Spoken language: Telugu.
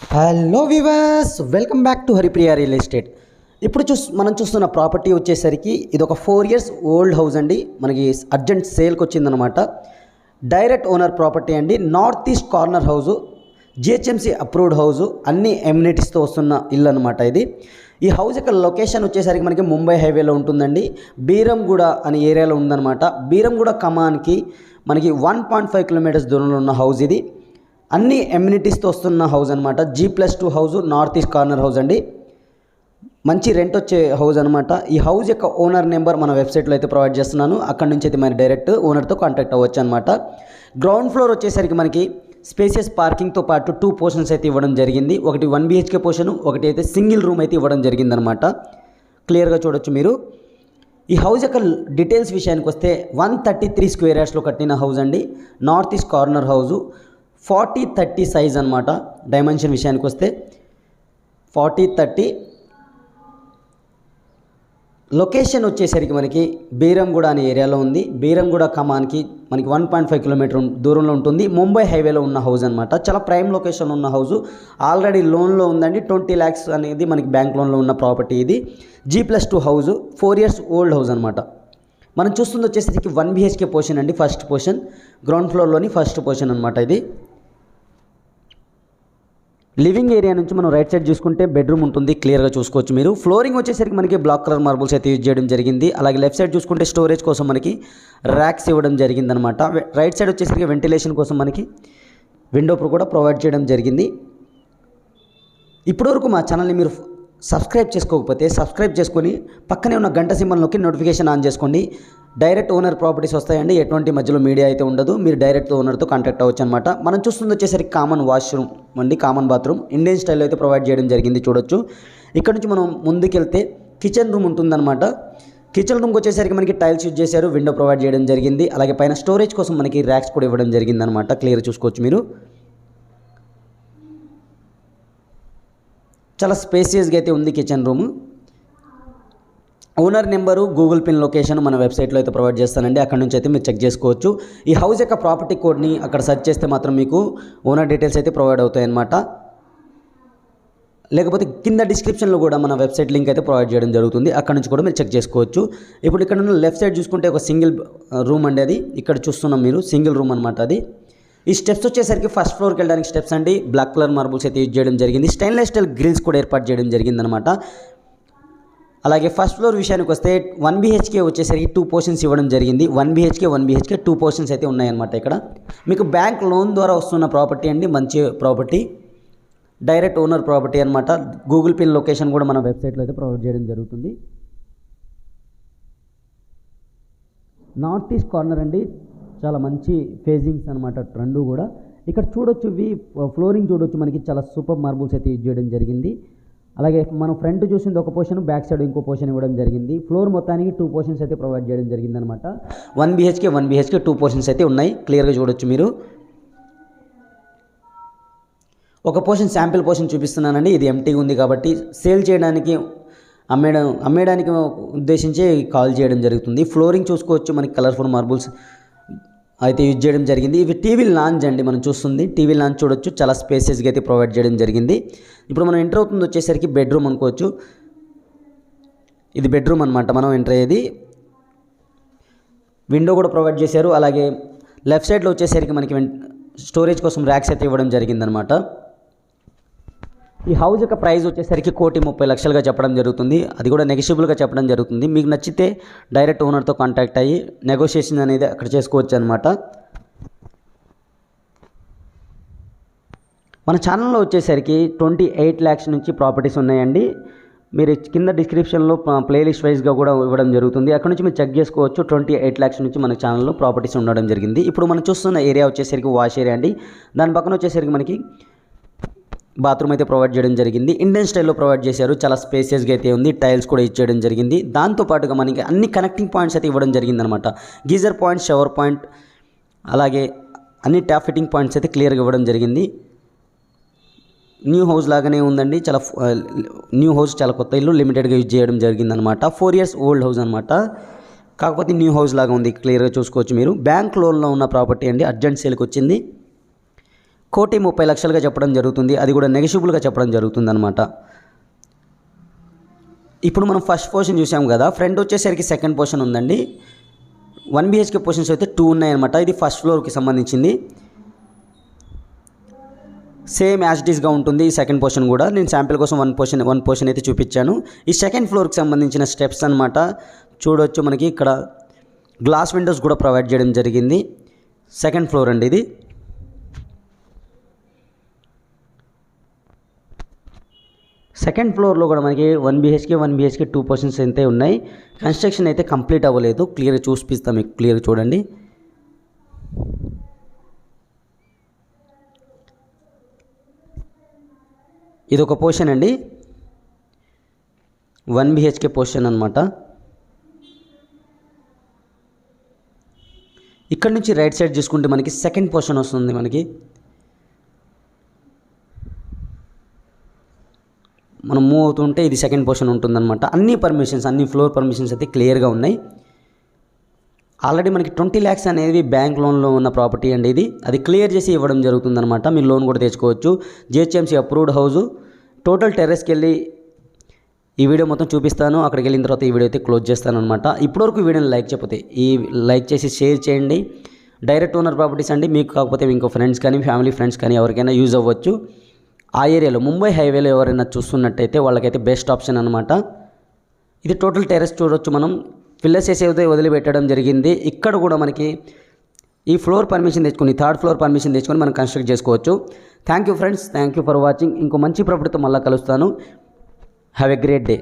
Hello viewers, welcome back to Haripriya real estate. ఇప్పుడు మనం చూస్తున్న ప్రాపర్టీ వచ్చేసరికి ఇది ఒక 4 years ఓల్డ్ హౌస్ అండి. మనకి అర్జెంట్ సేల్కి వచ్చిందనమాట. డైరెక్ట్ ఓనర్ ప్రాపర్టీ అండి. North east corner house, GHMC approved house, అన్ని ఎమ్యూనిటీస్తో వస్తున్న ఇల్లు అనమాట ఇది. ఈ హౌస్ యొక్క లొకేషన్ వచ్చేసరికి మనకి ముంబై హైవేలో ఉంటుందండి. బీరంగూడ అనే ఏరియాలో ఉందన్నమాట. బీరంగూడ కమాన్కి మనకి 1.5 kilometers దూరంలో ఉన్న హౌస్ ఇది. అన్ని ఎమ్యూనిటీస్తో వస్తున్న హౌస్ అనమాట. G+2 house, north east corner house అండి. మంచి రెంట్ వచ్చే హౌస్ అనమాట. ఈ హౌస్ యొక్క ఓనర్ నెంబర్ మన వెబ్సైట్లో అయితే ప్రొవైడ్ చేస్తున్నాను. అక్కడ నుంచి అయితే మరి డైరెక్ట్ ఓనర్తో కాంటాక్ట్ అవ్వచ్చు అనమాట. గ్రౌండ్ ఫ్లోర్ వచ్చేసరికి మనకి స్పేసియస్ పార్కింగ్తో పాటు 2 portions అయితే ఇవ్వడం జరిగింది. ఒకటి 1 BHK పోర్షన్, ఒకటి అయితే సింగిల్ రూమ్ అయితే ఇవ్వడం జరిగిందనమాట. క్లియర్గా చూడొచ్చు మీరు. ఈ హౌస్ యొక్క డీటెయిల్స్ విషయానికి వస్తే 133 square yardsలో కట్టిన హౌస్ అండి. North east corner house, 40-30 size అనమాట. డైమెన్షన్ విషయానికి వస్తే 40-30. లొకేషన్ వచ్చేసరికి మనకి బీరంగూడ అనే ఏరియాలో ఉంది. బీరంగూడ కమాన్కి మనకి 1.5 kilometer దూరంలో ఉంటుంది. ముంబై హైవేలో ఉన్న హౌస్ అనమాట. చాలా ప్రైమ్ లొకేషన్ ఉన్న హౌస్. ఆల్రెడీ లోన్లో ఉందండి. 20 lakhs అనేది మనకి బ్యాంక్ లోన్లో ఉన్న ప్రాపర్టీ ఇది. G+2 house, 4 years old house అనమాట. మనం చూస్తుంది వచ్చేసరికి 1 BHK పోర్షన్ అండి. ఫస్ట్ పోర్షన్, గ్రౌండ్ ఫ్లోర్లోని ఫస్ట్ పోర్షన్ అనమాట ఇది. లివింగ్ ఏరియా నుంచి మనం రైట్ సైడ్ చూసుకుంటే బెడ్రూమ్ ఉంటుంది. క్లియర్గా చూసుకోవచ్చు మీరు. ఫ్లోరింగ్ వచ్చేసరికి మనకి బ్లాక్ కలర్ మార్బుల్స్ అయితే యూజ్ చేయడం జరిగింది. అలాగే లెఫ్ట్ సైడ్ చూసుకుంటే స్టోరేజ్ కోసం మనకి ర్యాక్స్ ఇవ్వడం జరిగిందనమాట. రైట్ సైడ్ వచ్చేసరికి వెంటిలేషన్ కోసం మనకి విండో కూడా ప్రొవైడ్ చేయడం జరిగింది. ఇప్పటివరకు మా ఛానల్ని మీరు సబ్స్క్రైబ్ చేసుకోకపోతే సబ్స్క్రైబ్ చేసుకొని పక్కనే ఉన్న గంట సింబల్ నొక్కి నోటిఫికేషన్ ఆన్ చేసుకోండి. డైరెక్ట్ ఓనర్ ప్రాపర్టీస్ వస్తాయండి. ఎటువంటి మధ్యలో మీడియా అయితే ఉండదు. మీరు డైరెక్ట్ ఓనర్తో కాంటాక్ట్ అవ్వచ్చు అనమాట. మనం చూస్తుంది వచ్చేసరికి కామన్ వాష్రూమ్ అండి, కామన్ బాత్రూమ్ ఇండియన్ స్టైల్లో అయితే ప్రొవైడ్ చేయడం జరిగింది. చూడొచ్చు. ఇక్కడ నుంచి మనం ముందుకెళ్తే కిచెన్ రూమ్ ఉంటుందన్నమాట. కిచెన్ రూమ్కి వచ్చేసరికి మనకి టైల్స్ యూజ్ చేశారు. విండో ప్రొవైడ్ చేయడం జరిగింది. అలాగే పైన స్టోరేజ్ కోసం మనకి ర్యాక్స్ కూడా ఇవ్వడం జరిగింది అనమాట. క్లియర్ చూసుకోవచ్చు మీరు. చాలా స్పేసియస్గా అయితే ఉంది kitchen room. Owner number, Google pin location మన వెబ్సైట్లో అయితే ప్రొవైడ్ చేస్తానండి. అక్కడ నుంచి అయితే మీరు చెక్ చేసుకోవచ్చు. ఈ హౌస్ యొక్క ప్రాపర్టీ కోడ్ని అక్కడ సెర్చ్ చేస్తే మాత్రం మీకు ఓనర్ డీటెయిల్స్ అయితే ప్రొవైడ్ అవుతాయి అన్నమాట. లేకపోతే కింద డిస్క్రిప్షన్లో కూడా మన వెబ్సైట్ లింక్ అయితే ప్రొవైడ్ చేయడం జరుగుతుంది. అక్కడ నుంచి కూడా మీరు చెక్ చేసుకోవచ్చు. ఇప్పుడు ఇక్కడ ఉన్న లెఫ్ట్ సైడ్ చూసుకుంటే ఒక సింగిల్ రూమ్ అండి. అది ఇక్కడ చూస్తున్నాం మీరు, సింగిల్ రూమ్ అనమాట అది. ఈ స్టెప్స్ వచ్చేసరికి ఫస్ట్ ఫ్లోర్కి వెళ్ళడానికి స్టెప్స్ అండి. బ్లాక్ కలర్ మార్బుల్స్ అయితే యూజ్ చేయడం జరిగింది. స్టెయిన్లెస్ స్టీల్ గ్రిల్స్ కూడా ఏర్పాటు చేయడం జరిగిందనమాట. అలాగే ఫస్ట్ ఫ్లోర్ విషయానికి వస్తే 1 BHK వచ్చేసరికి 2 portions ఇవ్వడం జరిగింది. 1 BHK 2 portions అయితే ఉన్నాయన్నమాట. ఇక్కడ మీకు బ్యాంక్ లోన్ ద్వారా వస్తున్న ప్రాపర్టీ అండి. మంచి ప్రాపర్టీ, డైరెక్ట్ ఓనర్ ప్రాపర్టీ అనమాట. గూగుల్ పిన్ లొకేషన్ కూడా మన వెబ్సైట్లో అయితే ప్రొవైడ్ చేయడం జరుగుతుంది. నార్త్ ఈస్ట్ కార్నర్ అండి. చాలా మంచి ఫేజింగ్స్ అనమాట రెండు కూడా. ఇక్కడ చూడొచ్చు, ఫ్లోరింగ్ చూడొచ్చు. మనకి చాలా సూపర్ మార్బుల్స్ అయితే యూజ్ చేయడం జరిగింది. అలాగే మనం ఫ్రంట్ చూసింది ఒక పోర్షన్, బ్యాక్ సైడ్ ఇంకో పోర్షన్ ఇవ్వడం జరిగింది. ఫ్లోర్ మొత్తానికి 2 portions అయితే ప్రొవైడ్ చేయడం జరిగింది అనమాట. 1 BHK 2 portions అయితే ఉన్నాయి. క్లియర్గా చూడొచ్చు మీరు. ఒక పోర్షన్ శాంపిల్ పోర్షన్ చూపిస్తున్నానండి. ఇది ఎంటీగా ఉంది కాబట్టి సేల్ చేయడానికి అమ్మేయడానికి ఉద్దేశించి కాల్ చేయడం జరుగుతుంది. ఫ్లోరింగ్ చూసుకోవచ్చు. మనకి కలర్ఫుల్ మార్బుల్స్ అయితే యూజ్ చేయడం జరిగింది. ఇవి టీవీ లాంజ్ అండి. మనం చూస్తుంది టీవీ లాంజ్ చూడొచ్చు. చాలా స్పేసెస్గా అయితే ప్రొవైడ్ చేయడం జరిగింది. ఇప్పుడు మనం ఎంటర్ అవుతుంది వచ్చేసరికి బెడ్రూమ్ అనుకోవచ్చు. ఇది బెడ్రూమ్ అనమాట. మనం ఎంటర్ అయ్యేది. విండో కూడా ప్రొవైడ్ చేశారు. అలాగే లెఫ్ట్ సైడ్లో వచ్చేసరికి మనకి స్టోరేజ్ కోసం ర్యాక్స్ అయితే ఇవ్వడం జరిగిందనమాట. ఈ హౌస్ యొక్క ప్రైస్ వచ్చేసరికి 1,30,00,000గా చెప్పడం జరుగుతుంది. అది కూడా నెగోషియబుల్గా చెప్పడం జరుగుతుంది. మీకు నచ్చితే డైరెక్ట్ ఓనర్తో కాంటాక్ట్ అయ్యి నెగోషియేషన్ అనేది అక్కడ చేసుకోవచ్చు అనమాట. మన ఛానల్లో వచ్చేసరికి 28 lakhs నుంచి ప్రాపర్టీస్ ఉన్నాయండి. మీరు కింద డిస్క్రిప్షన్లో ప్లేలిస్ట్ వైజ్గా కూడా ఇవ్వడం జరుగుతుంది. అక్కడ నుంచి మీరు చెక్ చేసుకోవచ్చు. 28 lakhs నుంచి మన ఛానల్లో ప్రాపర్టీస్ ఉండడం జరిగింది. ఇప్పుడు మనం చూస్తున్న ఏరియా వచ్చేసరికి వాష్ ఏరియా అండి. దాని పక్కన వచ్చేసరికి మనకి బాత్రూమ్ అయితే ప్రొవైడ్ చేయడం జరిగింది. ఇండియన్ స్టైల్లో ప్రొవైడ్ చేశారు. చాలా స్పేసియస్గా అయితే ఉంది. టైల్స్ కూడా ఇచ్చేయడం జరిగింది. దాంతోపాటుగా మనకి అన్ని కనెక్టింగ్ పాయింట్స్ అయితే ఇవ్వడం జరిగిందనమాట. గీజర్ పాయింట్, షవర్ పాయింట్, అలాగే అన్ని ట్యాప్ ఫిట్టింగ్ పాయింట్స్ అయితే క్లియర్గా ఇవ్వడం జరిగింది. న్యూ హౌస్ లాగానే ఉందండి. న్యూ హౌస్, చాలా కొత్త ఇల్లు, లిమిటెడ్గా యూజ్ చేయడం జరిగిందనమాట. 4 years ఓల్డ్ హౌస్ అనమాట. కాకపోతే న్యూ హౌస్ లాగా ఉంది. క్లియర్గా చూసుకోవచ్చు మీరు. బ్యాంక్ లోన్లో ఉన్న ప్రాపర్టీ అండి. అర్జెంట్ సేల్కి వచ్చింది. 1,30,00,000గా చెప్పడం జరుగుతుంది. అది కూడా నెగోషియబుల్గా చెప్పడం జరుగుతుంది అనమాట. ఇప్పుడు మనం ఫస్ట్ పోర్షన్ చూసాం కదా, ఫ్రంట్ వచ్చేసరికి సెకండ్ పోర్షన్ ఉందండి. 1 BHK పోర్షన్స్ అయితే 2 ఉన్నాయన్నమాట. ఇది ఫస్ట్ ఫ్లోర్కి సంబంధించింది. సేమ్ యాజ్ ఇట్ ఈస్గా ఉంటుంది ఈ సెకండ్ పోర్షన్ కూడా. నేను శాంపిల్ కోసం వన్ పోర్షన్ అయితే చూపించాను. ఈ సెకండ్ ఫ్లోర్కి సంబంధించిన స్టెప్స్ అనమాట. చూడవచ్చు మనకి ఇక్కడ గ్లాస్ విండోస్ కూడా ప్రొవైడ్ చేయడం జరిగింది. సెకండ్ ఫ్లోర్ అండి ఇది. సెకండ్ ఫ్లోర్లో కూడా మనకి 1 BHK 2 పోర్షన్స్ అయితే ఉన్నాయి. కన్స్ట్రక్షన్ అయితే కంప్లీట్ అవ్వలేదు. క్లియర్గా చూపిస్తాం, మీకు క్లియర్గా చూడండి. ఇది ఒక పోర్షన్ అండి, 1 BHK పోర్షన్ అనమాట. ఇక్కడ నుంచి రైట్ సైడ్ చూసుకుంటే మనకి సెకండ్ పోర్షన్ వస్తుంది. మనకి మనం మూవ్ అవుతుంటే ఇది సెకండ్ పోర్షన్ ఉంటుందన్నమాట. అన్ని ఫ్లోర్ పర్మిషన్స్ అయితే క్లియర్గా ఉన్నాయి. ఆల్రెడీ మనకి 20 lakhs అనేది బ్యాంక్ లోన్లో ఉన్న ప్రాపర్టీ అండి ఇది. అది క్లియర్ చేసి ఇవ్వడం జరుగుతుందన్నమాట. మీరు లోన్ కూడా తెచ్చుకోవచ్చు. GHMC approved house. టోటల్ టెర్రస్కి వెళ్ళి ఈ వీడియో మొత్తం చూపిస్తాను. అక్కడికి వెళ్ళిన తర్వాత ఈ వీడియో అయితే క్లోజ్ చేస్తాను అనమాట. ఇప్పటివరకు వీడియోని లైక్ చేసి షేర్ చేయండి. డైరెక్ట్ ఓనర్ ప్రాపర్టీస్ అండి. మీకు కాకపోతే ఇంకో ఫ్రెండ్స్ కానీ ఫ్యామిలీ ఫ్రెండ్స్ కానీ ఎవరికైనా యూజ్ అవ్వచ్చు. ఆ ఏరియాలో ముంబై హైవేలో ఎవరైనా చూస్తున్నట్టయితే వాళ్ళకైతే బెస్ట్ ఆప్షన్ అనమాట. ఇది టోటల్ టెర్రస్ చూడవచ్చు మనం. ఫిల్లర్స్ చేసి వదిలిపెట్టడం జరిగింది. ఇక్కడ కూడా మనకి ఈ ఫ్లోర్ పర్మిషన్ తెచ్చుకొని, థర్డ్ ఫ్లోర్ పర్మిషన్ తెచ్చుకొని మనం కన్స్ట్రక్ట్ చేసుకోవచ్చు. Thank you friends, thank you for watching. ఇంకో మంచి ప్రాపర్టీతో మళ్ళీ కలుస్తాను. Have a great day.